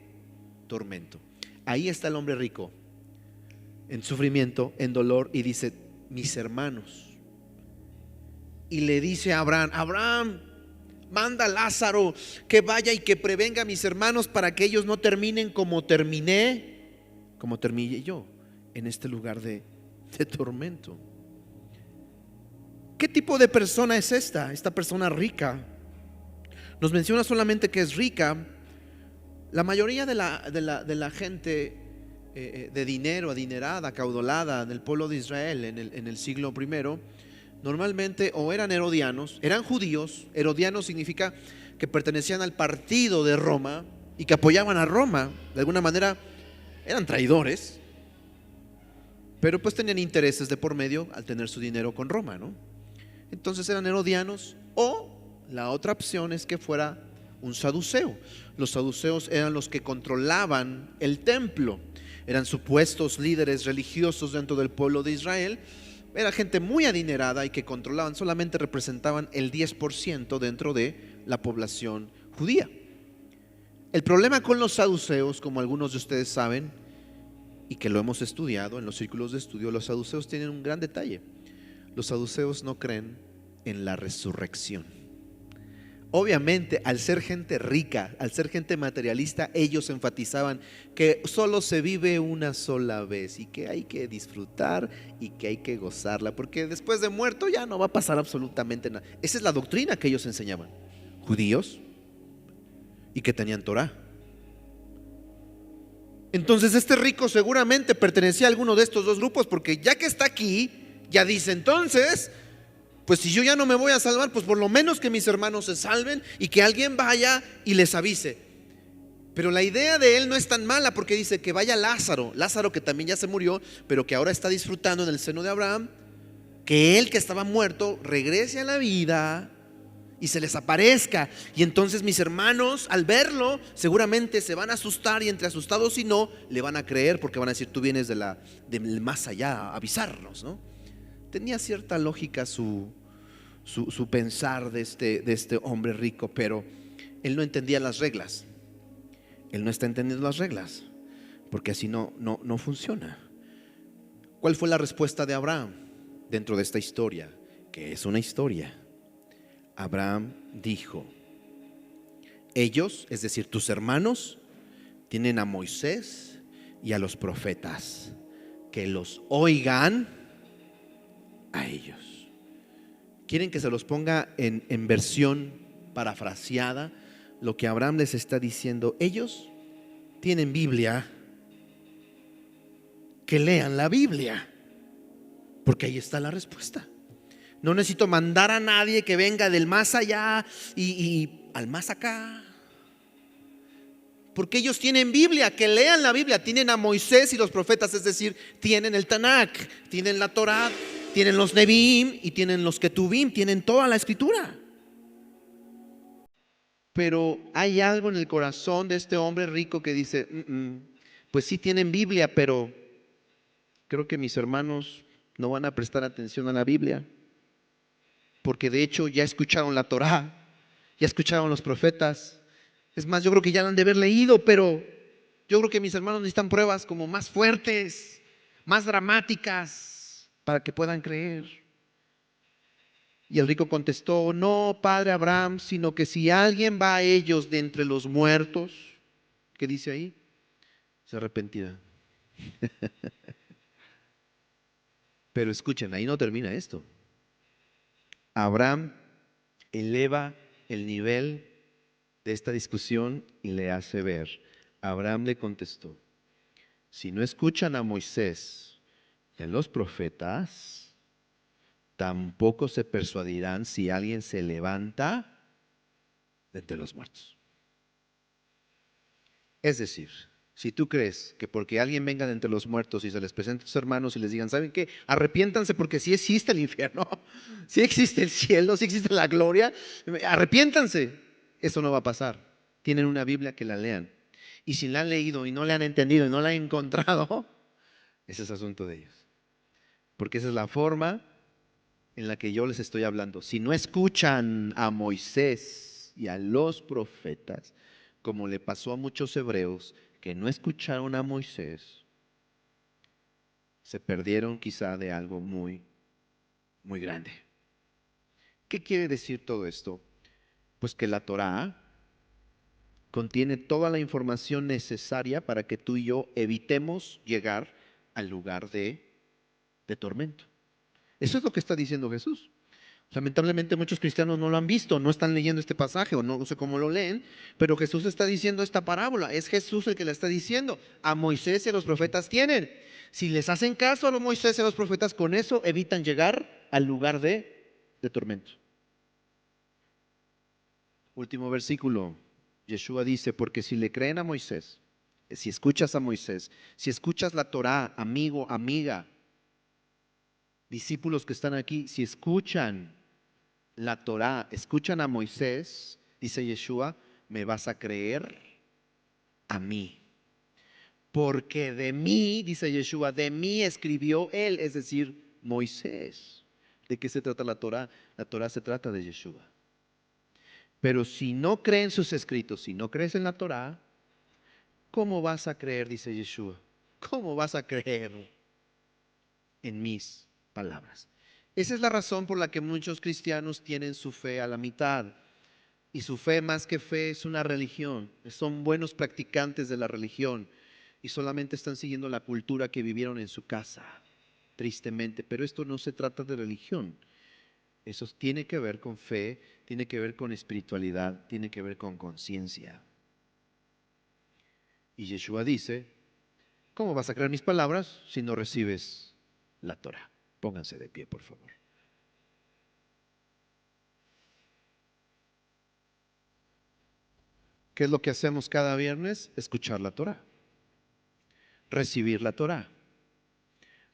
tormento. Ahí está el hombre rico, en sufrimiento, en dolor, y dice: mis hermanos. Y le dice a Abraham: Abraham, manda a Lázaro que vaya y que prevenga a mis hermanos para que ellos no terminen como terminé yo, en este lugar de tormento. ¿Qué tipo de persona es esta persona rica? Nos menciona solamente que es rica. La mayoría de la gente de dinero, adinerada, acaudalada en el pueblo de Israel en el siglo I, normalmente o eran herodianos, eran judíos. Herodianos significa que pertenecían al partido de Roma y que apoyaban a Roma. De alguna manera eran traidores, pero pues tenían intereses de por medio al tener su dinero con Roma, ¿no? Entonces eran herodianos, o la otra opción es que fuera un saduceo. Los saduceos eran los que controlaban el templo, eran supuestos líderes religiosos dentro del pueblo de Israel. Era gente muy adinerada y que controlaban, solamente representaban el 10% dentro de la población judía. El problema con los saduceos, como algunos de ustedes saben, y que lo hemos estudiado en los círculos de estudio, los saduceos tienen un gran detalle. Los saduceos no creen en la resurrección. Obviamente, al ser gente rica, al ser gente materialista, ellos enfatizaban que solo se vive una sola vez y que hay que disfrutar y que hay que gozarla, porque después de muerto ya no va a pasar absolutamente nada. Esa es la doctrina que ellos enseñaban, judíos, y que tenían Torá. Entonces este rico seguramente pertenecía a alguno de estos dos grupos, porque ya que está aquí, ya dice: entonces, pues si yo ya no me voy a salvar, pues por lo menos que mis hermanos se salven y que alguien vaya y les avise. Pero la idea de él no es tan mala, porque dice que vaya Lázaro, Lázaro que también ya se murió, pero que ahora está disfrutando en el seno de Abraham, que él que estaba muerto regrese a la vida y se les aparezca. Y entonces mis hermanos, al verlo, seguramente se van a asustar, y entre asustados y no, le van a creer, porque van a decir: tú vienes del más allá a avisarnos, ¿no? Tenía cierta lógica su pensar de este hombre rico, pero él no entendía las reglas. Él no está entendiendo las reglas, porque así no funciona. ¿Cuál fue la respuesta de Abraham dentro de esta historia? Que es una historia. Abraham dijo: ellos, es decir, tus hermanos, tienen a Moisés y a los profetas, que los oigan a ellos. ¿Quieren que se los ponga en versión parafraseada? Lo que Abraham les está diciendo: ellos tienen Biblia, que lean la Biblia, porque ahí está la respuesta. No necesito mandar a nadie que venga del más allá y al más acá, porque ellos tienen Biblia, que lean la Biblia. Tienen a Moisés y los profetas, es decir, tienen el Tanakh, tienen la Torá, tienen los Neviim y tienen los Ketuvim, tienen toda la escritura. Pero hay algo en el corazón de este hombre rico que dice: pues sí tienen Biblia, pero creo que mis hermanos no van a prestar atención a la Biblia, porque de hecho ya escucharon la Torá, ya escucharon los profetas. Es más, yo creo que ya la han de haber leído, pero yo creo que mis hermanos necesitan pruebas como más fuertes, más dramáticas, para que puedan creer. Y el rico contestó: no, padre Abraham, sino que si alguien va a ellos de entre los muertos, ¿qué dice ahí? Se arrepentirá. Pero escuchen, ahí no termina esto. Abraham eleva el nivel de esta discusión y le hace ver. Abraham le contestó: si no escuchan a Moisés y a los profetas, tampoco se persuadirán si alguien se levanta de entre los muertos. Es decir, si tú crees que porque alguien venga de entre los muertos y se les presente a tus hermanos y les digan: ¿saben qué? Arrepiéntanse, porque sí existe el infierno, sí existe el cielo, sí existe la gloria, arrepiéntanse. Eso no va a pasar. Tienen una Biblia, que la lean. Y si la han leído y no la han entendido y no la han encontrado, ese es asunto de ellos. Porque esa es la forma en la que yo les estoy hablando. Si no escuchan a Moisés y a los profetas, como le pasó a muchos hebreos que no escucharon a Moisés, se perdieron quizá de algo muy, muy grande. ¿Qué quiere decir todo esto? Pues que la Torá contiene toda la información necesaria para que tú y yo evitemos llegar al lugar de tormento. Eso es lo que está diciendo Jesús. Lamentablemente muchos cristianos no lo han visto, no están leyendo este pasaje o no sé cómo lo leen, pero Jesús está diciendo esta parábola. Es Jesús el que la está diciendo. A Moisés y a los profetas tienen. Si les hacen caso a los Moisés y a los profetas, con eso evitan llegar al lugar de tormento. Último versículo. Yeshua dice: porque si le creen a Moisés, si escuchas a Moisés, si escuchas la Torá, amigo, amiga, discípulos que están aquí, si escuchan la Torá, escuchan a Moisés, dice Yeshua, me vas a creer a mí. Porque de mí, dice Yeshua, de mí escribió él, es decir, Moisés. ¿De qué se trata la Torá? La Torá se trata de Yeshua. Pero si no creen sus escritos, si no crees en la Torá, ¿cómo vas a creer? Dice Yeshua. ¿Cómo vas a creer en mis palabras? Esa es la razón por la que muchos cristianos tienen su fe a la mitad. Y su fe, más que fe, es una religión. Son buenos practicantes de la religión y solamente están siguiendo la cultura que vivieron en su casa, tristemente. Pero esto no se trata de religión. Eso tiene que ver con fe, tiene que ver con espiritualidad, tiene que ver con conciencia. Y Yeshua dice, ¿cómo vas a creer mis palabras si no recibes la Torah? Pónganse de pie, por favor. ¿Qué es lo que hacemos cada viernes? Escuchar la Torah, recibir la Torah.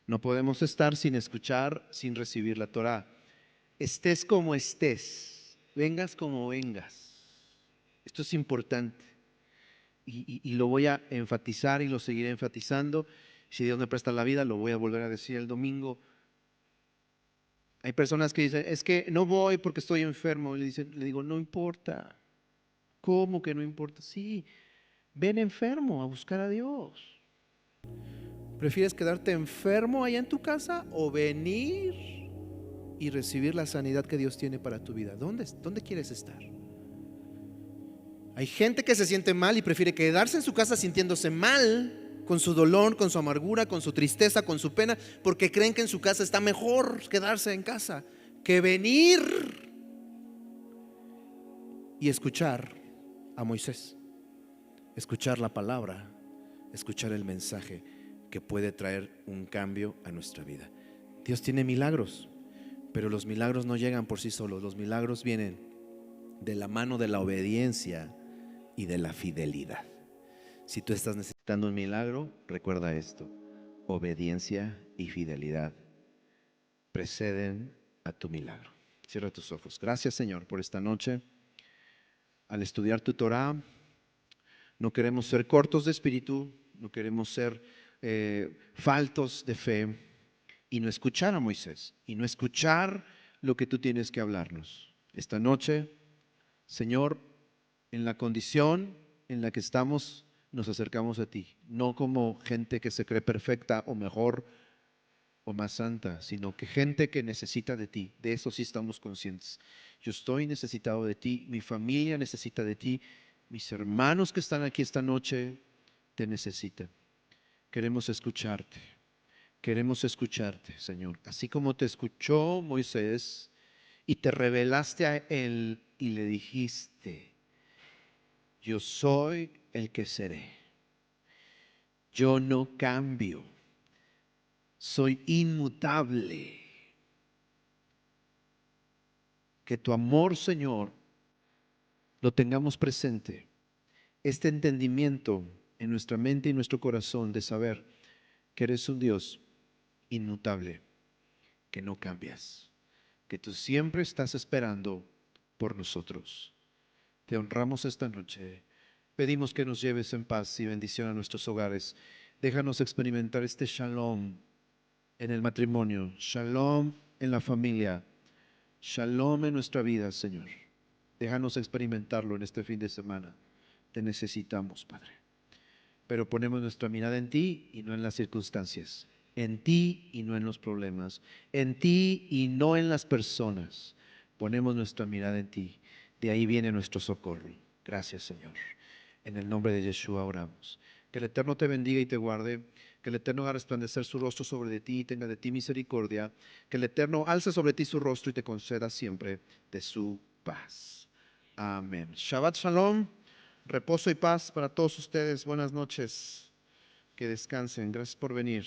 No podemos estar sin escuchar, sin recibir la Torah. Estés como estés, vengas como vengas. Esto es importante y lo voy a enfatizar y lo seguiré enfatizando. Si Dios me presta la vida, lo voy a volver a decir el domingo. Hay personas que dicen, es que no voy porque estoy enfermo. Le digo, no importa. ¿Cómo que no importa? Sí, ven enfermo a buscar a Dios. ¿Prefieres quedarte enfermo allá en tu casa o venir y recibir la sanidad que Dios tiene para tu vida? ¿Dónde quieres estar? Hay gente que se siente mal y prefiere quedarse en su casa sintiéndose mal, con su dolor, con su amargura, con su tristeza, con su pena, porque creen que en su casa está mejor quedarse en casa que venir y escuchar a Moisés, escuchar la palabra, escuchar el mensaje que puede traer un cambio a nuestra vida. Dios tiene milagros, pero los milagros no llegan por sí solos. Los milagros vienen de la mano de la obediencia y de la fidelidad. Si tú estás necesitando un milagro, recuerda esto: obediencia y fidelidad preceden a tu milagro. Cierra tus ojos. Gracias, Señor, por esta noche. Al estudiar tu Torah, no queremos ser cortos de espíritu, no queremos ser faltos de fe y no escuchar a Moisés y no escuchar lo que tú tienes que hablarnos. Esta noche, Señor, en la condición en la que estamos, nos acercamos a ti, no como gente que se cree perfecta o mejor o más santa, sino que gente que necesita de ti. De eso sí estamos conscientes. Yo estoy necesitado de ti, mi familia necesita de ti, mis hermanos que están aquí esta noche te necesitan. Queremos escucharte, Señor. Así como te escuchó Moisés y te revelaste a él y le dijiste, yo soy el que seré. Yo no cambio. Soy inmutable. Que tu amor, Señor, lo tengamos presente. Este entendimiento en nuestra mente y nuestro corazón de saber que eres un Dios inmutable, que no cambias, que tú siempre estás esperando por nosotros. Te honramos esta noche. Pedimos que nos lleves en paz y bendición a nuestros hogares. Déjanos experimentar este shalom en el matrimonio, shalom en la familia, shalom en nuestra vida, Señor. Déjanos experimentarlo en este fin de semana. Te necesitamos, Padre. Pero ponemos nuestra mirada en ti y no en las circunstancias. En ti y no en los problemas. En ti y no en las personas. Ponemos nuestra mirada en ti. De ahí viene nuestro socorro. Gracias, Señor. En el nombre de Yeshua oramos. Que el Eterno te bendiga y te guarde. Que el Eterno haga resplandecer su rostro sobre de ti y tenga de ti misericordia. Que el Eterno alce sobre ti su rostro y te conceda siempre de su paz. Amén. Shabbat Shalom. Reposo y paz para todos ustedes. Buenas noches. Que descansen. Gracias por venir.